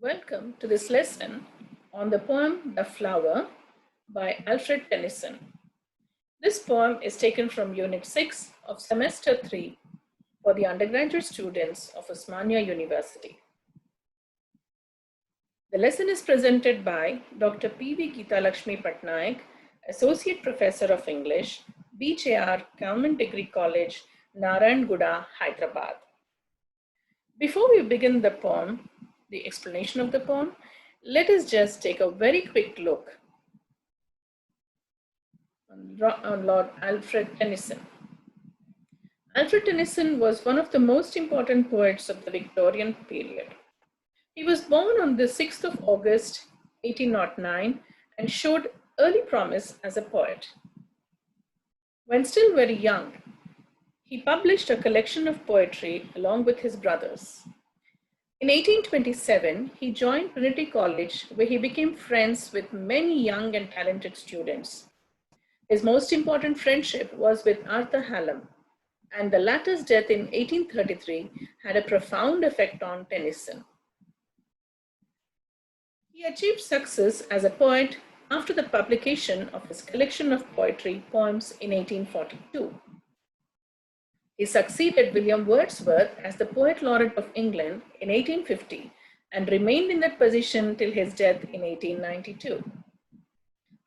Welcome to this lesson on the poem The Flower by Alfred Tennyson. This poem is taken from Unit 6 of Semester 3 for the undergraduate students of Osmania University. The lesson is presented by Dr. P.V. Geetalakshmi Patnaik, Associate Professor of English, BJR Government Degree College, Narayanguda, Hyderabad. Before we begin the explanation of the poem, let us just take a very quick look on Lord Alfred Tennyson. Alfred Tennyson was one of the most important poets of the Victorian period. He was born on the 6th of August, 1809, and showed early promise as a poet. When still very young, he published a collection of poetry along with his brothers. In 1827, he joined Trinity College, where he became friends with many young and talented students. His most important friendship was with Arthur Hallam, and the latter's death in 1833 had a profound effect on Tennyson. He achieved success as a poet after the publication of his collection of poetry poems in 1842. He succeeded William Wordsworth as the Poet Laureate of England in 1850 and remained in that position till his death in 1892.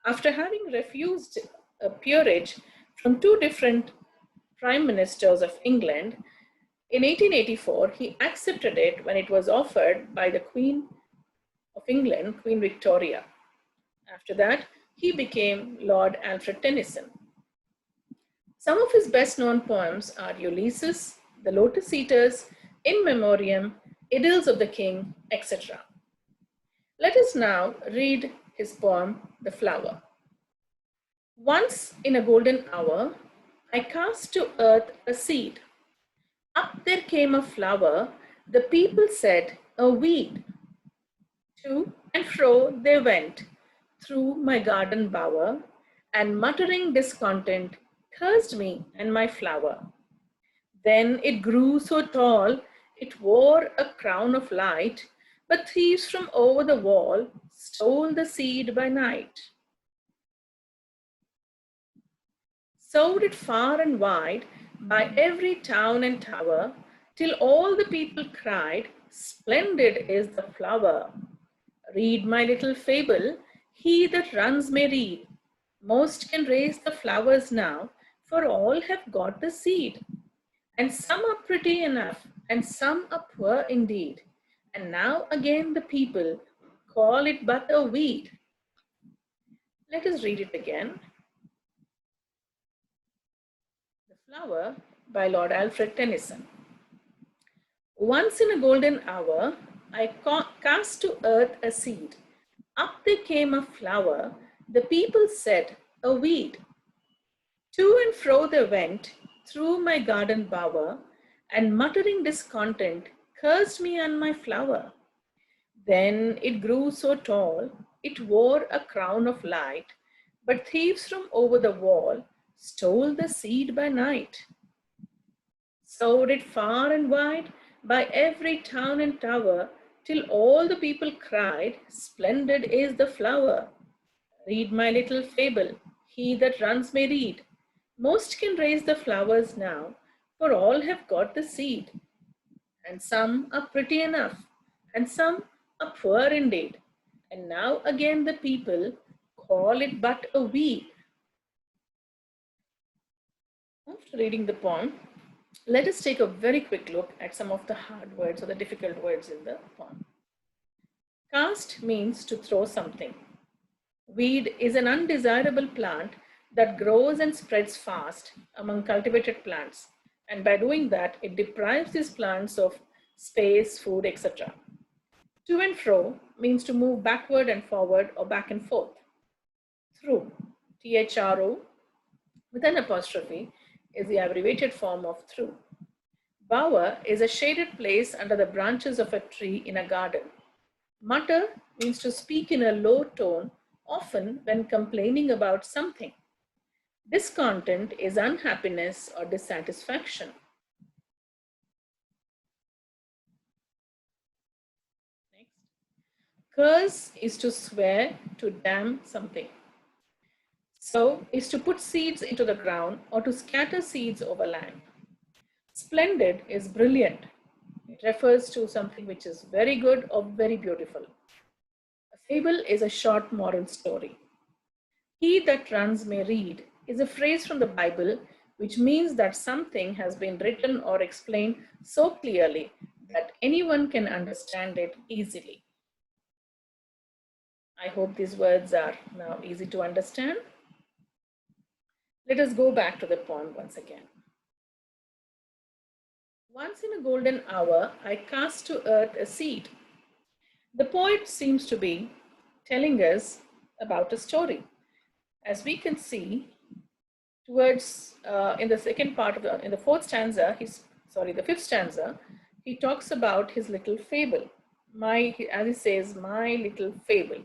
After having refused a peerage from two different prime ministers of England, in 1884 he accepted it when it was offered by the Queen of England, Queen Victoria. After that, he became Lord Alfred Tennyson. Some of his best-known poems are Ulysses, The Lotus Eaters, In Memoriam, Idylls of the King, etc. Let us now read his poem, The Flower. Once in a golden hour, I cast to earth a seed. Up there came a flower, the people said, a weed. To and fro they went through my garden bower, and muttering discontent, cursed me and my flower. Then it grew so tall, it wore a crown of light, but thieves from over the wall stole the seed by night. Sowed it far and wide by every town and tower, till all the people cried, splendid is the flower. Read my little fable, he that runs may read. Most can raise the flowers now, for all have got the seed. And some are pretty enough, and some are poor indeed. And now again the people call it but a weed. Let us read it again. The Flower by Lord Alfred Tennyson. Once in a golden hour, I cast to earth a seed. Up there came a flower, the people said, a weed. To and fro they went through my garden bower, and muttering discontent, cursed me and my flower. Then it grew so tall, it wore a crown of light, but thieves from over the wall stole the seed by night. Sowed it far and wide by every town and tower, till all the people cried, splendid is the flower. Read my little fable, he that runs may read. Most can raise the flowers now, for all have got the seed. And some are pretty enough, and some are poor indeed. And now again the people call it but a weed. After reading the poem, let us take a very quick look at some of the hard words or the difficult words in the poem. Cast means to throw something. Weed is an undesirable plant that grows and spreads fast among cultivated plants, and by doing that, it deprives these plants of space, food, etc. To and fro means to move backward and forward or back and forth. Through, THRO, with an apostrophe, is the abbreviated form of through. Bower is a shaded place under the branches of a tree in a garden. Mutter means to speak in a low tone, often when complaining about something. Discontent is unhappiness or dissatisfaction. Next. Curse is to swear, to damn something. So is to put seeds into the ground or to scatter seeds over land. Splendid is brilliant. It refers to something which is very good or very beautiful. A fable is a short moral story. He that runs may read is a phrase from the Bible which means that something has been written or explained so clearly that anyone can understand it easily. I hope these words are now easy to understand. Let us go back to the poem once again. Once in a golden hour, I cast to earth a seed. The poet seems to be telling us about a story. As we can see, towards in the second part of in the fourth stanza, the fifth stanza, he talks about his little fable. As he says, my little fable.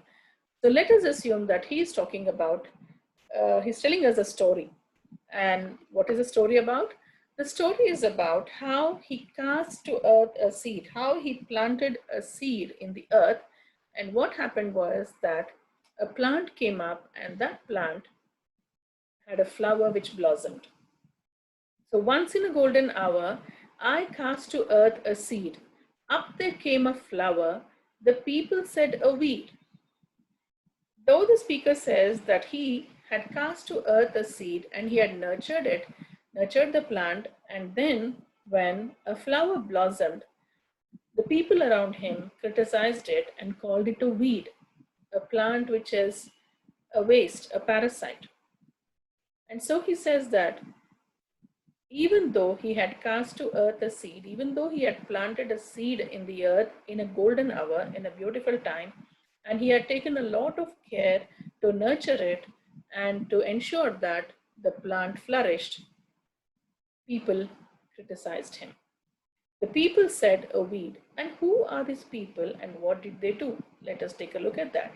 So let us assume that he is talking about, he's telling us a story. And what is the story about? The story is about how he cast to earth a seed, how he planted a seed in the earth. And what happened was that a plant came up, and that plant had a flower which blossomed. So once in a golden hour, I cast to earth a seed. Up there came a flower. The people said a weed. Though the speaker says that he had cast to earth a seed and he had nurtured the plant, and then when a flower blossomed, the people around him criticized it and called it a weed, a plant which is a waste, a parasite. And so he says that even though he had cast to earth a seed, even though he had planted a seed in the earth in a golden hour, in a beautiful time, and he had taken a lot of care to nurture it and to ensure that the plant flourished, people criticized him. The people said a weed. And who are these people and what did they do? Let us take a look at that.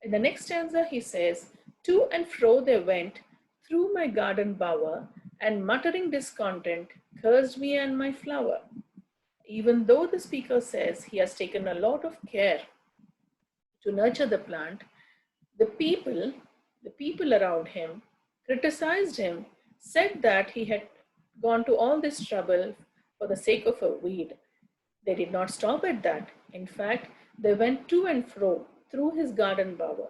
In the next stanza, he says, to and fro they went through my garden bower, and muttering discontent, cursed me and my flower. Even though the speaker says he has taken a lot of care to nurture the plant, the people around him criticized him, said that he had gone to all this trouble for the sake of a weed. They did not stop at that. In fact, they went to and fro through his garden bower.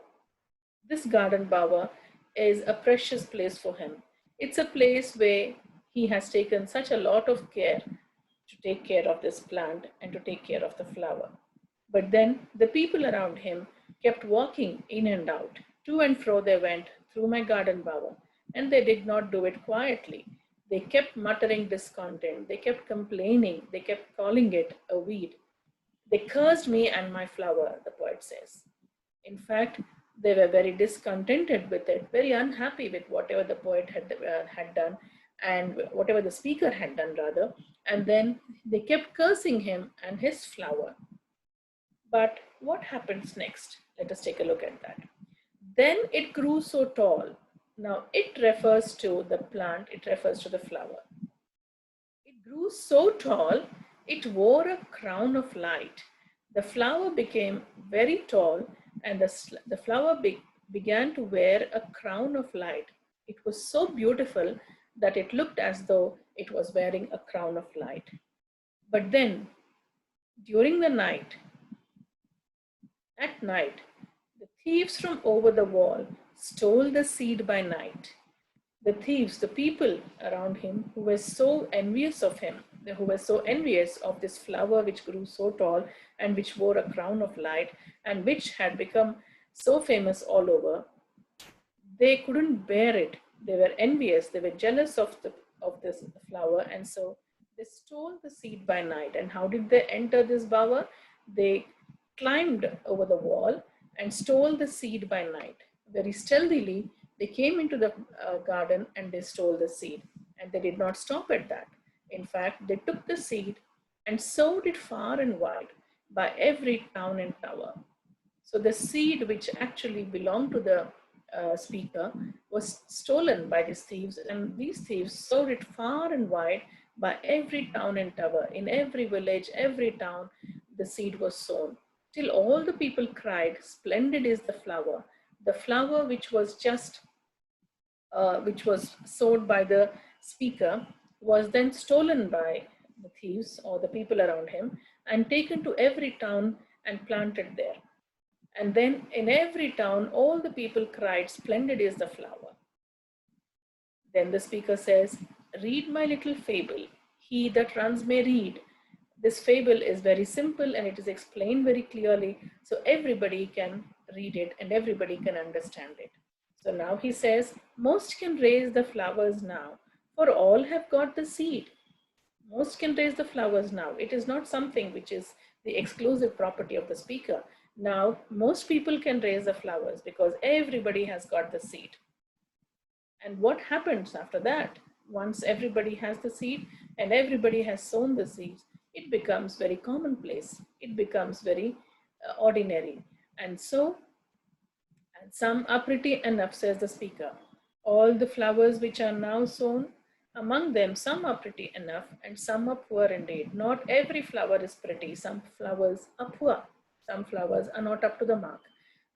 This garden bower is a precious place for him. It's a place where he has taken such a lot of care to take care of this plant and to take care of the flower. But then the people around him kept walking in and out. To and fro they went through my garden bower, and they did not do it quietly. They kept muttering discontent, they kept complaining, they kept calling it a weed. They cursed me and my flower, the poet says. In fact, they were very discontented with it, very unhappy with whatever the poet had done and whatever the speaker had done, rather. And then they kept cursing him and his flower. But what happens next? Let us take a look at that. Then it grew so tall. Now it refers to the plant, it refers to the flower. It grew so tall, it wore a crown of light. The flower became very tall, and the flower began to wear a crown of light. It was so beautiful that it looked as though it was wearing a crown of light. But then, during the night, at night, the thieves from over the wall stole the seed by night. The thieves, the people around him who were so envious of him, who were so envious of this flower which grew so tall and which wore a crown of light and which had become so famous all over, they couldn't bear it. They were envious, they were jealous of this flower, and so they stole the seed by night. And how did they enter this bower? They climbed over the wall and stole the seed by night. Very stealthily, they came into the garden and they stole the seed. And they did not stop at that. In fact, they took the seed and sowed it far and wide by every town and tower. So the seed which actually belonged to the speaker was stolen by these thieves, and these thieves sowed it far and wide by every town and tower. In every village, every town, the seed was sown. till all the people cried, "Splendid is the flower which was sowed by the speaker, was then stolen by the thieves or the people around him and taken to every town and planted there. And then in every town, all the people cried, 'Splendid is the flower.'" Then the speaker says, "Read my little fable. He that runs may read." This fable is very simple and it is explained very clearly, so everybody can read it and everybody can understand it. So now he says, "Most can raise the flowers now, for all have got the seed." Most can raise the flowers now. It is not something which is the exclusive property of the speaker. Now, most people can raise the flowers because everybody has got the seed. And what happens after that? Once everybody has the seed and everybody has sown the seeds, it becomes very commonplace. It becomes very ordinary. And so, "And some are pretty enough," says the speaker. "All the flowers which are now sown, among them some are pretty enough and some are poor indeed. Not every flower is pretty. Some flowers are poor. Some flowers are not up to the mark.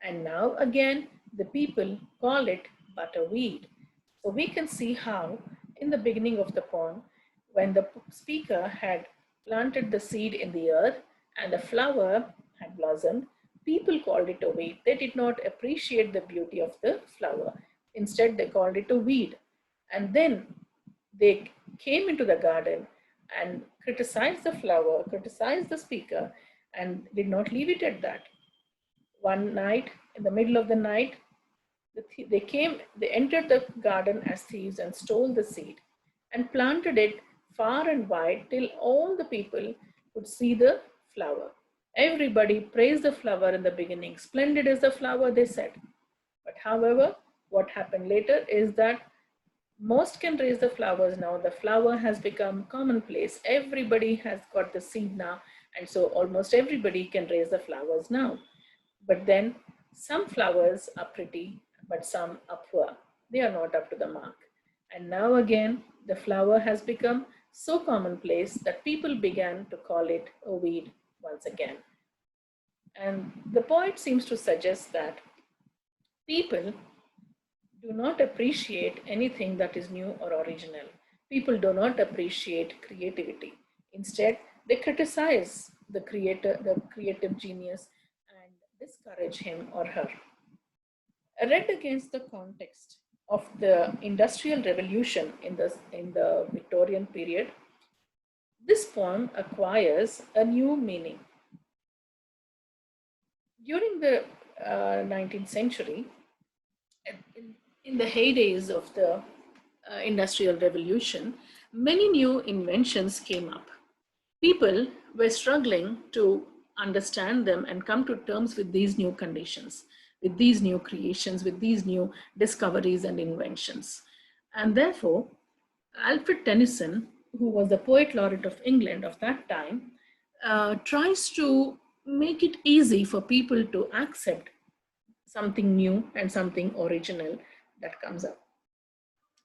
And now again, the people call it but a weed." So we can see how in the beginning of the poem, when the speaker had planted the seed in the earth and the flower had blossomed, people called it a weed. They did not appreciate the beauty of the flower. Instead, they called it a weed. And then they came into the garden and criticized the flower, criticized the speaker, and did not leave it at that. One night, in the middle of the night, they entered the garden as thieves and stole the seed and planted it far and wide till all the people could see the flower. Everybody praised the flower in the beginning. "Splendid is the flower," they said. But however, what happened later is that most can raise the flowers now. The flower has become commonplace. Everybody has got the seed now, and so almost everybody can raise the flowers now. But then some flowers are pretty, but some are poor. They are not up to the mark. And now again, the flower has become so commonplace that people began to call it a weed once again. And the poet seems to suggest that people do not appreciate anything that is new or original. People do not appreciate creativity. Instead, they criticize the creator, the creative genius, and discourage him or her. Read against the context of the Industrial Revolution in the Victorian period, this poem acquires a new meaning. During the 19th century, in the heydays of the Industrial Revolution, many new inventions came up. People were struggling to understand them and come to terms with these new conditions, with these new creations, with these new discoveries and inventions. And therefore, Alfred Tennyson, who was the poet laureate of England of that time, tries to make it easy for people to accept something new and something original that comes up.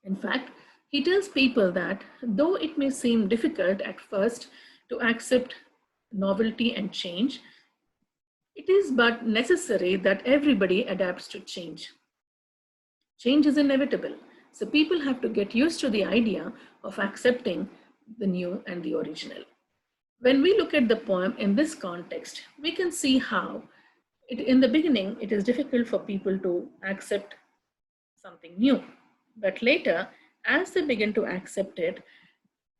In fact, he tells people that though it may seem difficult at first to accept novelty and change, it is but necessary that everybody adapts to change. Change is inevitable, so people have to get used to the idea of accepting the new and the original. When we look at the poem in this context, we can see how in the beginning it is difficult for people to accept something new. But later, as they begin to accept it,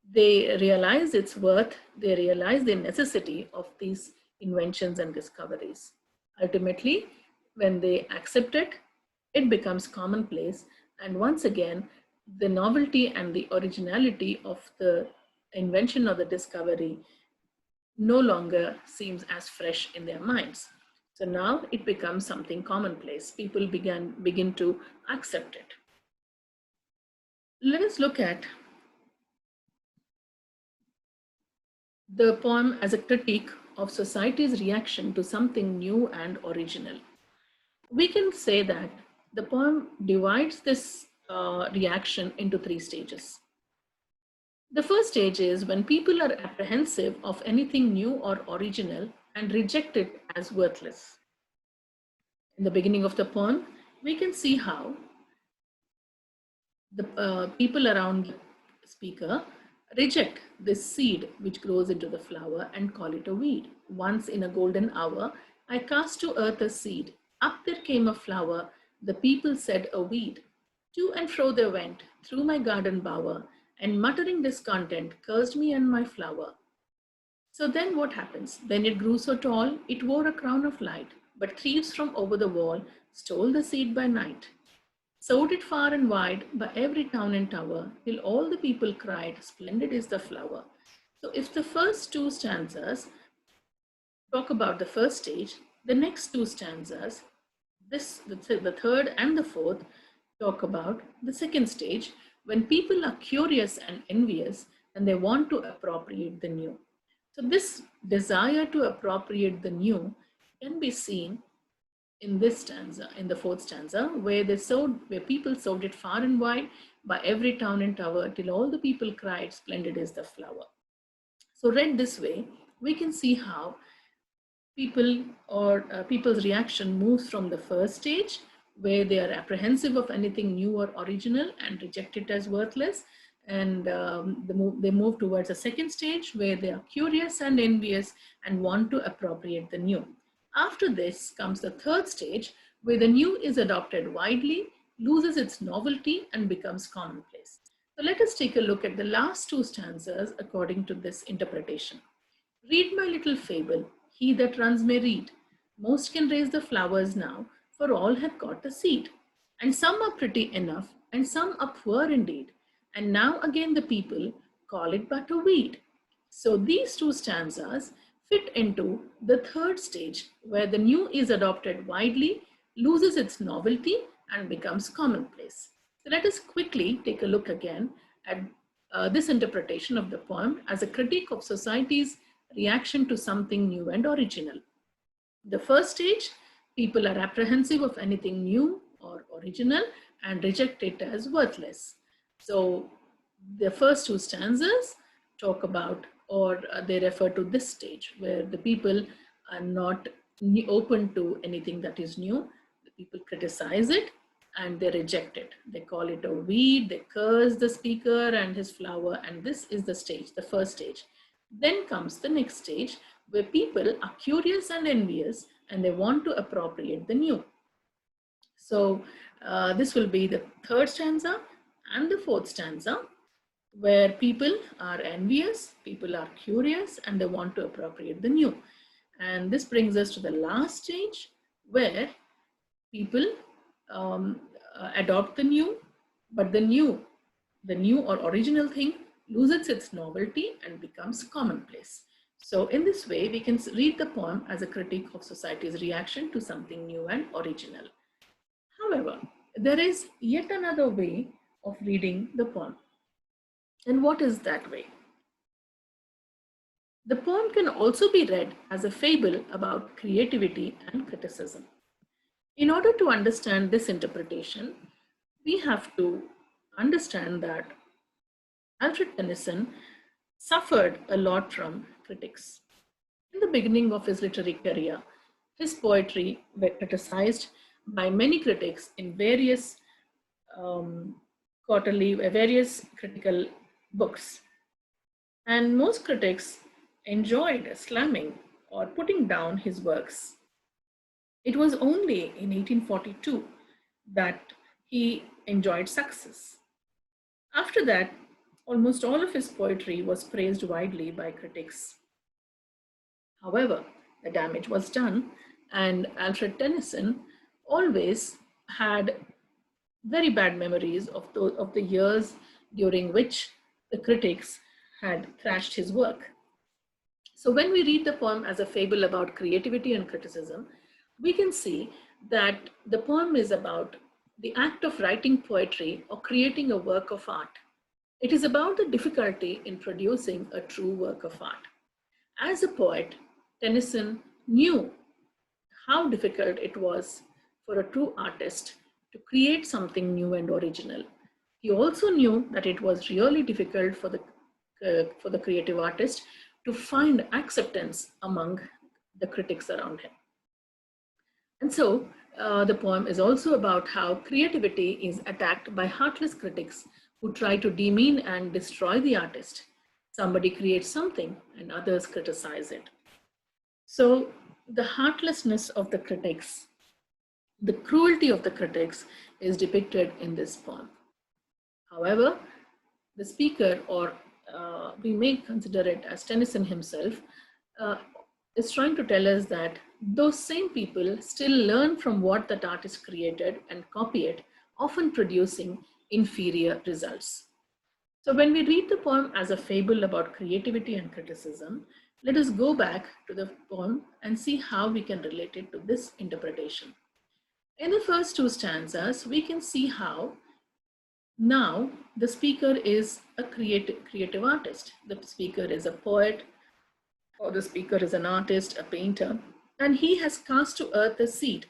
they realize its worth, they realize the necessity of these inventions and discoveries. Ultimately, when they accept it, it becomes commonplace. And once again, the novelty and the originality of the invention or the discovery no longer seems as fresh in their minds. So now it becomes something commonplace. People begin to accept it. Let us look at the poem as a critique of society's reaction to something new and original. We can say that the poem divides this reaction into three stages. The first stage is when people are apprehensive of anything new or original, and reject it as worthless. In the beginning of the poem, we can see how the people around the speaker reject this seed which grows into the flower and call it a weed. Once in a golden hour, I cast to earth a seed. Up there came a flower. The people said a weed. To and fro they went through my garden bower, and muttering discontent cursed me and my flower. So then what happens? Then it grew so tall, it wore a crown of light, but thieves from over the wall stole the seed by night. Sowed it far and wide by every town and tower, till all the people cried, splendid is the flower. So if the first two stanzas talk about the first stage, the next two stanzas, the third and the fourth, talk about the second stage, when people are curious and envious and they want to appropriate the new. So this desire to appropriate the new can be seen in this stanza, in the fourth stanza, where people sowed it far and wide by every town and tower, till all the people cried, splendid is the flower. So read this way, we can see how people's reaction moves from the first stage, where they are apprehensive of anything new or original and reject it as worthless, and they move towards a second stage where they are curious and envious and want to appropriate the new. After this comes the third stage, where the new is adopted widely, loses its novelty, and becomes commonplace. So let us take a look at the last two stanzas according to this interpretation. Read my little fable, he that runs may read. Most can raise the flowers now, for all have got a seed. And some are pretty enough, and some are poor indeed. And now again the people call it but a weed. So these two stanzas fit into the third stage, where the new is adopted widely, loses its novelty, and becomes commonplace. So let us quickly take a look again at this interpretation of the poem as a critique of society's reaction to something new and original. The first stage, people are apprehensive of anything new or original and reject it as worthless. So the first two stanzas talk about, or they refer to this stage where the people are not open to anything that is new. The people criticize it and they reject it. They call it a weed, they curse the speaker and his flower, and this is the stage, the first stage. Then comes the next stage, where people are curious and envious and they want to appropriate the new. So this will be the third stanza and the fourth stanza, where people are envious, people are curious, and they want to appropriate the new. And this brings us to the last stage, where people adopt the new, but the new or original thing loses its novelty and becomes commonplace. So in this way, we can read the poem as a critique of society's reaction to something new and original. However, there is yet another way of reading the poem. And what is that way? The poem can also be read as a fable about creativity and criticism. In order to understand this interpretation, we have to understand that Alfred Tennyson suffered a lot from critics. In the beginning of his literary career, his poetry were criticized by many critics in various various critical books. And most critics enjoyed slamming or putting down his works. It was only in 1842 that he enjoyed success. After that, almost all of his poetry was praised widely by critics. However, the damage was done, and Alfred Tennyson always had very bad memories of the years during which the critics had thrashed his work. So when we read the poem as a fable about creativity and criticism, we can see that the poem is about the act of writing poetry or creating a work of art. It is about the difficulty in producing a true work of art. As a poet, Tennyson knew how difficult it was for a true artist to create something new and original. He also knew that it was really difficult for the creative artist to find acceptance among the critics around him. And so the poem is also about how creativity is attacked by heartless critics who try to demean and destroy the artist. Somebody creates something and others criticize it. So the heartlessness of the critics, the cruelty of the critics is depicted in this poem. However, the speaker, or we may consider it as Tennyson himself, uh, is trying to tell us that those same people still learn from what that artist created and copy it, often producing inferior results. So when we read the poem as a fable about creativity and criticism, let us go back to the poem and see how we can relate it to this interpretation. In the first two stanzas, we can see how now the speaker is a creative artist. The speaker is a poet, or the speaker is an artist, a painter, and he has cast to earth a seed.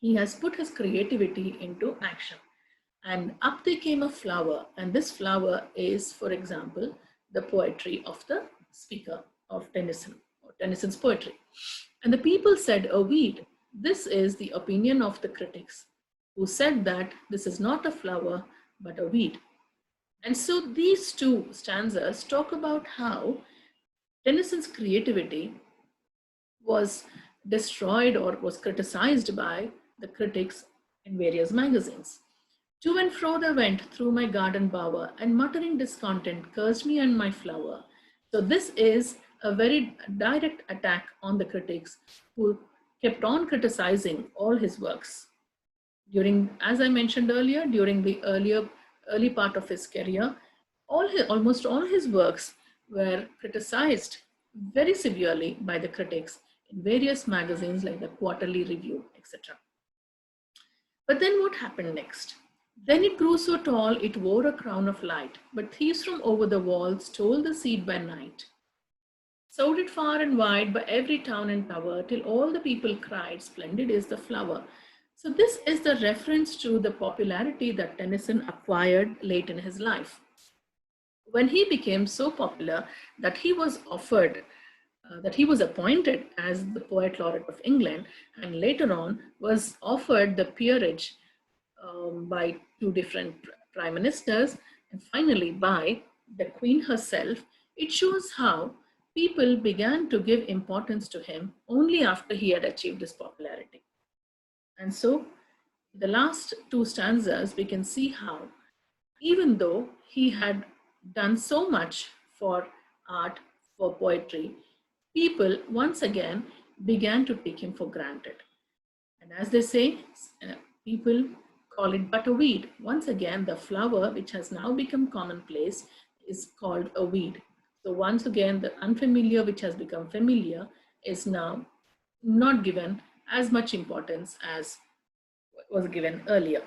He has put his creativity into action. And up there came a flower, and this flower is, for example, the poetry of the speaker of Tennyson, or Tennyson's poetry. And the people said, a weed. This is the opinion of the critics, who said that this is not a flower, but a weed. And so these two stanzas talk about how Tennyson's creativity was destroyed or was criticized by the critics in various magazines. To and fro they went through my garden bower, and muttering discontent cursed me and my flower. So this is a very direct attack on the critics who kept on criticizing all his works. During, as I mentioned earlier, during the early part of his career, almost all his works were criticized very severely by the critics in various magazines like the Quarterly Review, etc. But then what happened next? Then it grew so tall it wore a crown of light, but thieves from over the walls stole the seed by night. Sowed it far and wide by every town and tower, till all the people cried, splendid is the flower. So this is the reference to the popularity that Tennyson acquired late in his life. When he became so popular that he was appointed as the Poet Laureate of England, and later on was offered the peerage by two different prime ministers, and finally by the Queen herself. It shows how people began to give importance to him only after he had achieved his popularity. And so, the last two stanzas, we can see how, even though he had done so much for art, for poetry, people once again began to take him for granted. And as they say, people call it but a weed. Once again, the flower, which has now become commonplace, is called a weed. So once again, the unfamiliar, which has become familiar, is now not given as much importance as was given earlier.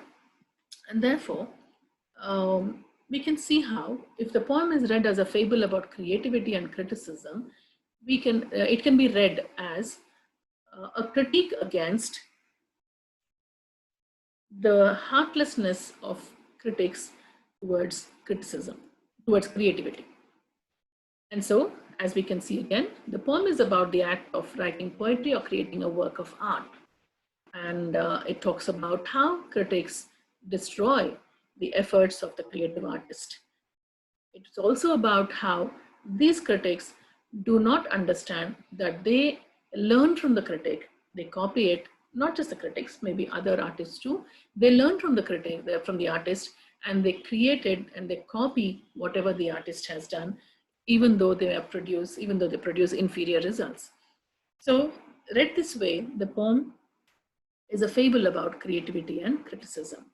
And therefore, we can see how, if the poem is read as a fable about creativity and criticism, it can be read as a critique against the heartlessness of critics towards criticism, towards creativity. And so, as we can see again, the poem is about the act of writing poetry or creating a work of art. And it talks about how critics destroy the efforts of the creative artist. It's also about how these critics do not understand that they learn from the critic, they copy it, not just the critics, maybe other artists too. They learn from the critic, from the artist, and they create it and they copy whatever the artist has done, even though they produce inferior results. So, read this way, the poem is a fable about creativity and criticism.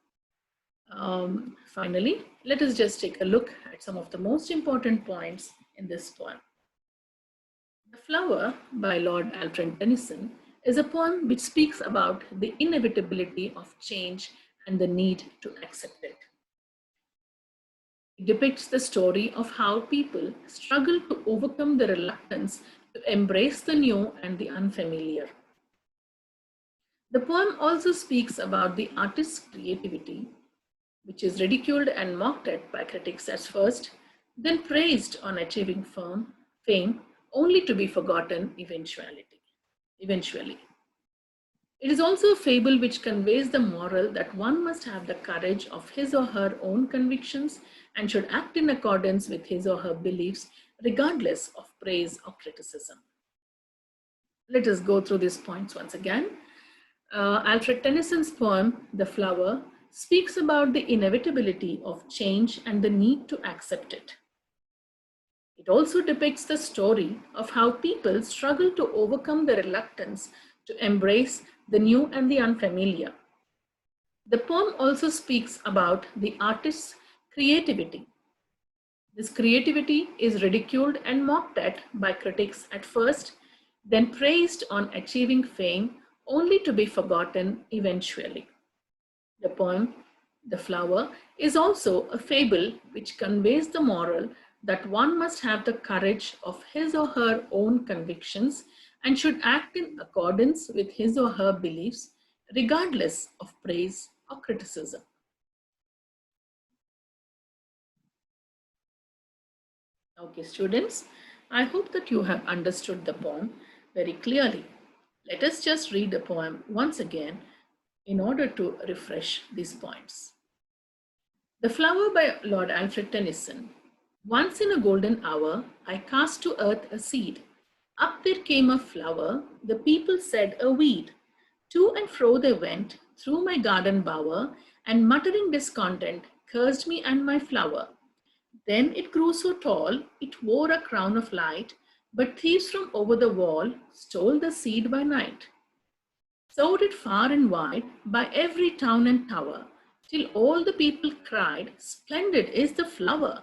Finally, let us just take a look at some of the most important points in this poem. The Flower by Lord Alfred Tennyson is a poem which speaks about the inevitability of change and the need to accept it. It depicts the story of how people struggle to overcome the reluctance to embrace the new and the unfamiliar. The poem also speaks about the artist's creativity, which is ridiculed and mocked at by critics at first, then praised on achieving fame, only to be forgotten eventuality. eventually. It is also a fable which conveys the moral that one must have the courage of his or her own convictions and should act in accordance with his or her beliefs, regardless of praise or criticism. Let us go through these points once again. Alfred Tennyson's poem, The Flower, speaks about the inevitability of change and the need to accept it. It also depicts the story of how people struggle to overcome the reluctance to embrace the new and the unfamiliar. The poem also speaks about the artist's creativity. This creativity is ridiculed and mocked at by critics at first, then praised on achieving fame, only to be forgotten eventually. The poem, The Flower, is also a fable which conveys the moral that one must have the courage of his or her own convictions and should act in accordance with his or her beliefs, regardless of praise or criticism. Okay, students, I hope that you have understood the poem very clearly. Let us just read the poem once again in order to refresh these points. The Flower by Lord Alfred Tennyson. Once in a golden hour, I cast to earth a seed. Up there came a flower, the people said a weed. To and fro they went through my garden bower, and muttering discontent, cursed me and my flower. Then it grew so tall, it wore a crown of light, but thieves from over the wall stole the seed by night. Sowed it far and wide by every town and tower, till all the people cried, Splendid is the flower.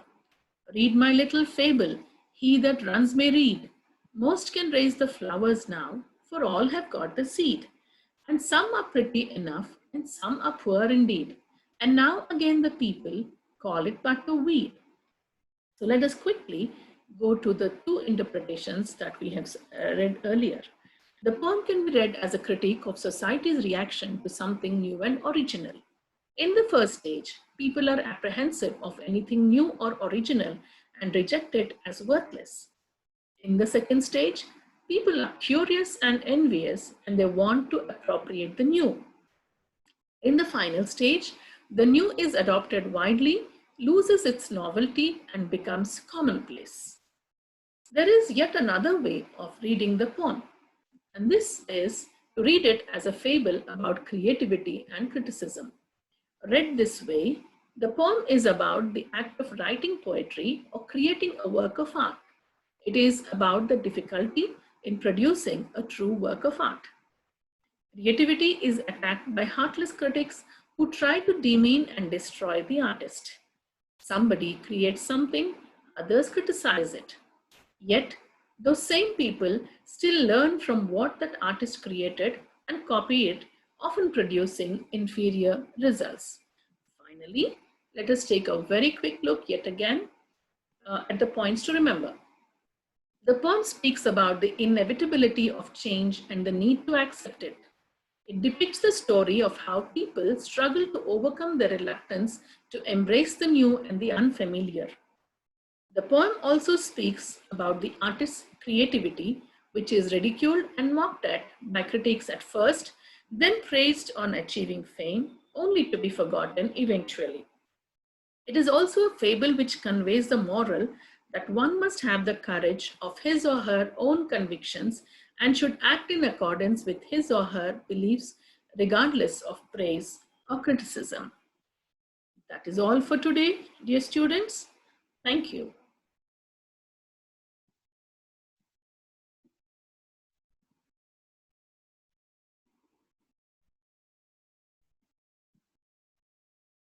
Read my little fable, he that runs may read. Most can raise the flowers now, for all have got the seed. And some are pretty enough, and some are poor indeed. And now again the people call it but a weed. So let us quickly go to the two interpretations that we have read earlier. The poem can be read as a critique of society's reaction to something new and original. In the first stage, people are apprehensive of anything new or original and reject it as worthless. In the second stage, people are curious and envious and they want to appropriate the new. In the final stage, the new is adopted widely, loses its novelty, and becomes commonplace. There is yet another way of reading the poem, and this is to read it as a fable about creativity and criticism. Read this way, the poem is about the act of writing poetry or creating a work of art. It is about the difficulty in producing a true work of art. Creativity is attacked by heartless critics who try to demean and destroy the artist. Somebody creates something, others criticize it. Yet, those same people still learn from what that artist created and copy it, often producing inferior results. Finally, let us take a very quick look yet again at the points to remember. The poem speaks about the inevitability of change and the need to accept it. It depicts the story of how people struggle to overcome their reluctance to embrace the new and the unfamiliar. The poem also speaks about the artist's creativity, which is ridiculed and mocked at by critics at first, then praised on achieving fame, only to be forgotten eventually. It is also a fable which conveys the moral that one must have the courage of his or her own convictions and should act in accordance with his or her beliefs, regardless of praise or criticism. That is all for today, dear students. Thank you.